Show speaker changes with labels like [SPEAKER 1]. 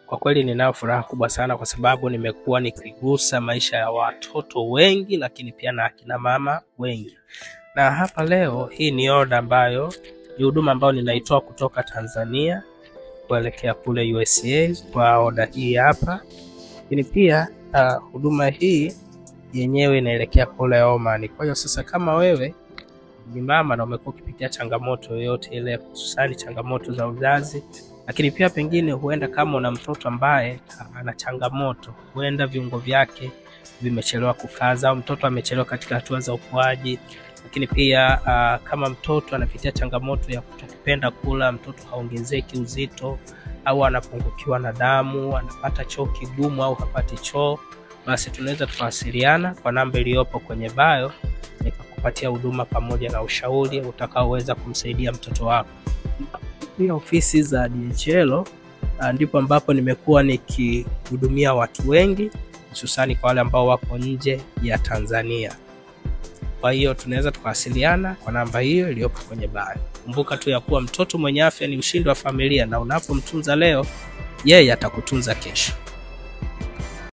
[SPEAKER 1] Kwa kweli ninayo furaha kubwa sana kwa sababu nimekuwa nikigusa maisha ya watoto wengi, lakini pia na akina mama wengi. Na hapa leo hii ni order ambayo ni huduma ambayo ninaitoa kutoka Tanzania kuelekea kule USA kwa order hii hapa. Lakini pia huduma hii yenyewe inaelekea kule Oman. Kwa hiyo sasa kama wewe ni mama na umekuwa ukipitia changamoto yoyote ile, hususani changamoto za uzazi, lakini pia pengine huenda kama una mtoto ambaye ana changamoto, huenda viungo vyake vimechelewa kukaza au mtoto amechelewa katika hatua za ukuaji, lakini pia kama mtoto anapitia changamoto ya kutokupenda kula, mtoto haongezeki uzito au anapungukiwa na damu, anapata choo kigumu au hapati choo, basi tunaweza tuwasiliana kwa namba iliyopo kwenye bio nikakupatia huduma pamoja na ushauri utakaoweza kumsaidia mtoto wako. Pia ofisi za DHL ndipo ambapo nimekuwa nikihudumia watu wengi, hususani kwa wale ambao wako nje ya Tanzania. Kwa hiyo tunaweza tukawasiliana kwa namba hiyo iliyopo kwenye bio. Kumbuka tu ya kuwa mtoto mwenye afya ni ushindi wa familia, na unapomtunza leo, yeye atakutunza kesho.